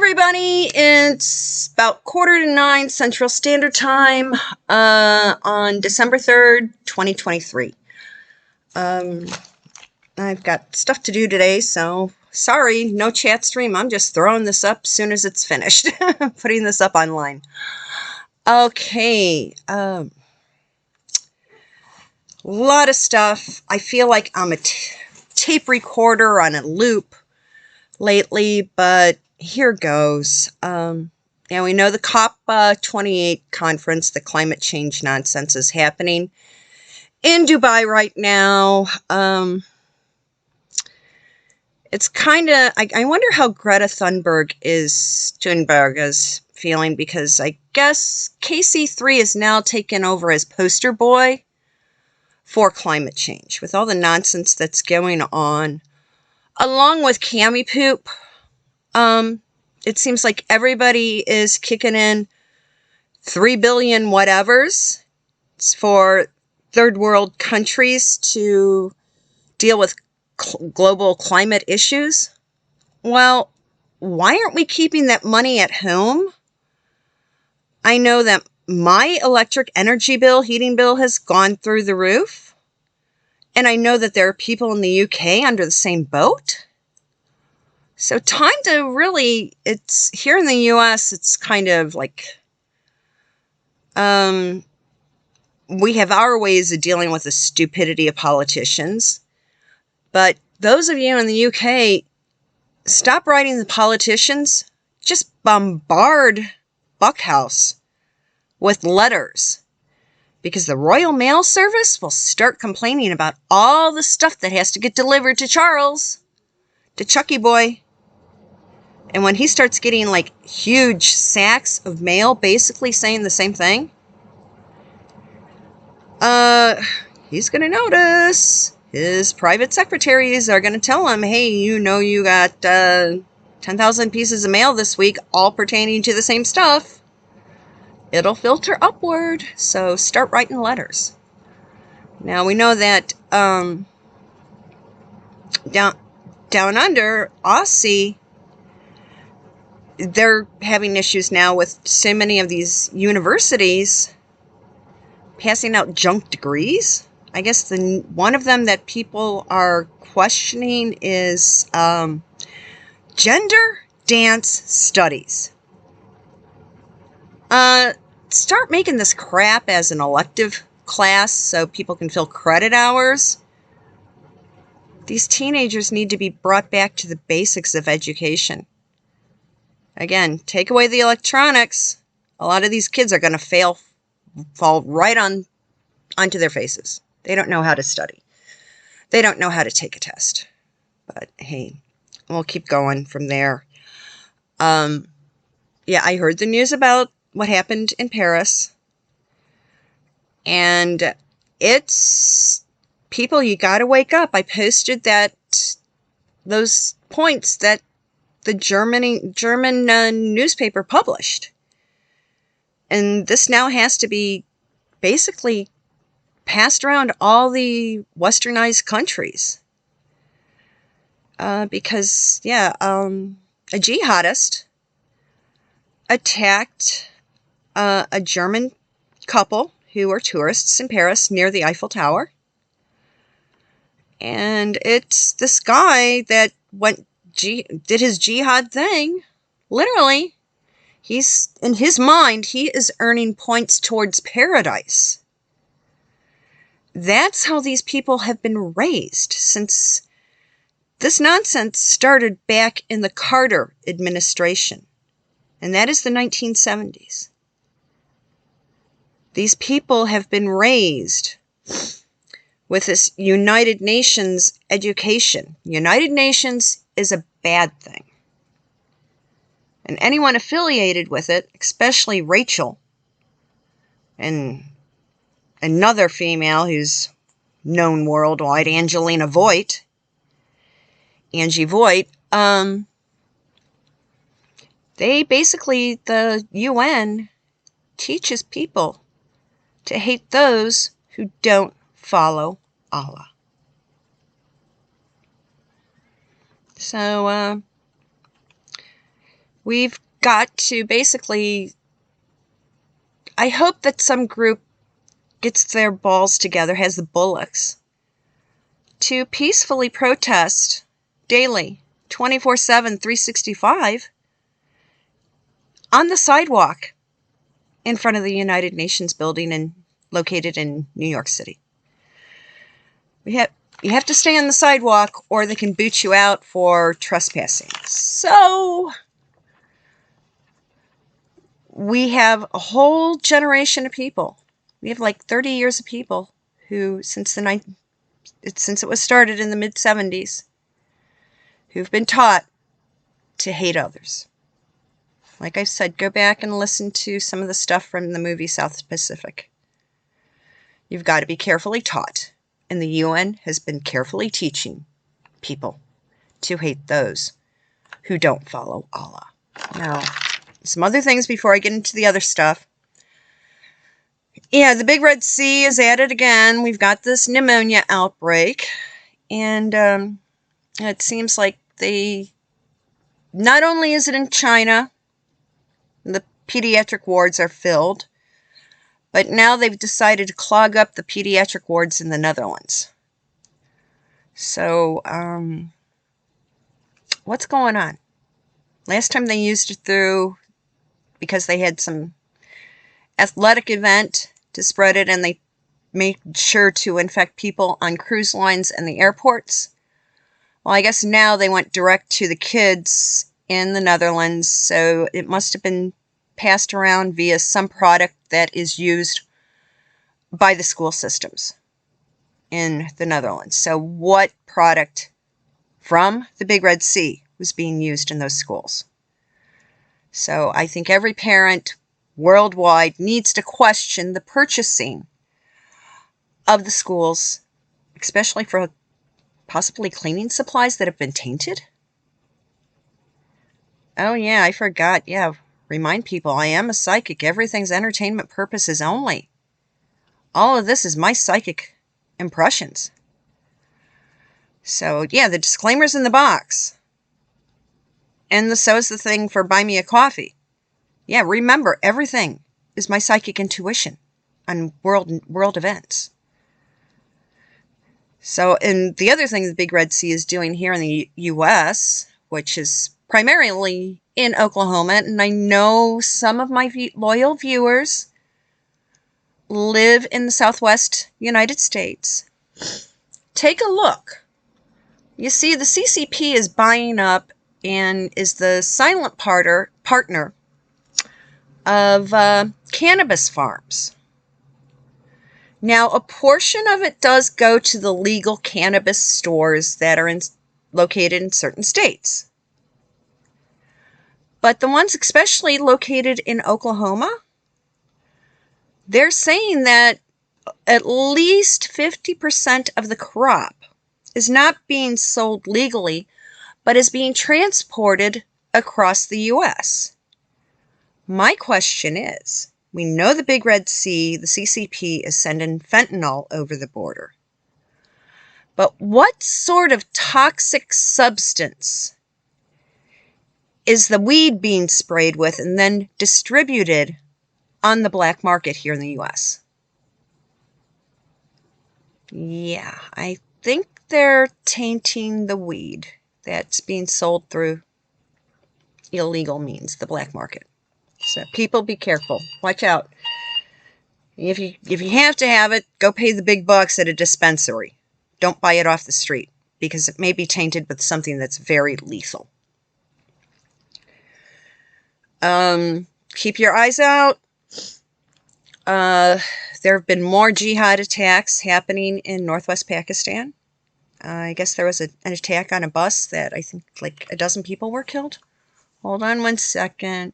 everybody, it's about 8:45 Central Standard Time on December 3rd, 2023. I've got stuff to do today, so sorry, no chat stream. I'm just throwing this up as soon as it's finished, putting this up online. Okay, lot of stuff. I feel like I'm a tape recorder on a loop lately, but here goes. Yeah, we know the COP28 conference, the climate change nonsense, is happening in Dubai right now. It's kind of, I wonder how Greta Thunberg is feeling, because I guess KC3 is now taken over as poster boy for climate change with all the nonsense that's going on, along with Cammy Poop. It seems like everybody is kicking in 3 billion whatevers for third world countries to deal with global climate issues. Well, why aren't we keeping that money at home? I know that my electric energy bill, heating bill, has gone through the roof. And I know that there are people in the UK under the same boat. So time to really, it's here in the US, it's kind of like, we have our ways of dealing with the stupidity of politicians. But those of you in the UK, stop writing the politicians. Just bombard Buckhouse with letters, because the Royal Mail Service will start complaining about all the stuff that has to get delivered to Charles, to Chucky Boy. And when he starts getting like huge sacks of mail basically saying the same thing, he's going to notice. His private secretaries are going to tell him, hey, you know you got 10,000 pieces of mail this week, all pertaining to the same stuff. It'll filter upward, so start writing letters. Now, we know that down under, Aussie, they're having issues now with so many of these universities passing out junk degrees. I guess one of them that people are questioning is gender dance studies. Start making this crap as an elective class so people can fill credit hours. These teenagers need to be brought back to the basics of education. Again, take away the electronics. A lot of these kids are going to fall right onto their faces. They don't know how to study. They don't know how to take a test. But hey, we'll keep going from there. Yeah, I heard the news about what happened in Paris. And it's, people, you got to wake up. I posted those points that the German newspaper published. And this now has to be basically passed around all the westernized countries. Because, yeah, a jihadist attacked a German couple who were tourists in Paris near the Eiffel Tower. And it's this guy that did his jihad thing. Literally, he's, in his mind, he is earning points towards paradise. That's how these people have been raised since this nonsense started back in the Carter administration. And that is the 1970s. These people have been raised with this United Nations education. United Nations is a bad thing. And anyone affiliated with it, especially Rachel and another female who's known worldwide, Angie Voigt, they basically, the UN teaches people to hate those who don't follow Allah. So, We've got to basically, I hope that some group gets their balls together, has the bullocks, to peacefully protest daily, 24/7, 365, on the sidewalk in front of the United Nations building located in New York City. You have to stay on the sidewalk or they can boot you out for trespassing. So we have a whole generation of people. We have like 30 years of people who, since it was started in the mid-70s, who've been taught to hate others. Like I said, go back and listen to some of the stuff from the movie South Pacific. You've got to be carefully taught. And the UN has been carefully teaching people to hate those who don't follow Allah. Now, some other things before I get into the other stuff. Yeah, the Big Red Sea is at it again. We've got this pneumonia outbreak. And it seems like not only is it in China, the pediatric wards are filled, but now they've decided to clog up the pediatric wards in the Netherlands. So, what's going on? Last time they used it through, because they had some athletic event to spread it, and they made sure to infect people on cruise lines and the airports. Well, I guess now they went direct to the kids in the Netherlands, so it must have been passed around via some product that is used by the school systems in the Netherlands. So what product from the Big Red Sea was being used in those schools? So I think every parent worldwide needs to question the purchasing of the schools, especially for possibly cleaning supplies that have been tainted. Oh yeah, I forgot. Yeah, remind people, I am a psychic. Everything's entertainment purposes only. All of this is my psychic impressions. So yeah, the disclaimer's in the box. And so is the thing for Buy Me a Coffee. Yeah, remember, everything is my psychic intuition on world events. So, and the other thing the Big Red Sea is doing here in the U.S., which is primarily in Oklahoma, and I know some of my loyal viewers live in the Southwest United States. Take a look. You see, the CCP is buying up and is the silent partner of cannabis farms. Now, a portion of it does go to the legal cannabis stores that are located in certain states. But the ones especially located in Oklahoma, they're saying that at least 50% of the crop is not being sold legally, but is being transported across the U.S. My question is, we know the Big Red Sea, the CCP, is sending fentanyl over the border. But what sort of toxic substance is the weed being sprayed with and then distributed on the black market here in the U.S.? Yeah, I think they're tainting the weed that's being sold through illegal means, the black market. So people, be careful. Watch out. If you have to have it, go pay the big bucks at a dispensary. Don't buy it off the street, because it may be tainted with something that's very lethal. Keep your eyes out. There have been more jihad attacks happening in northwest Pakistan. I guess there was an attack on a bus that I think like a dozen people were killed. Hold on one second.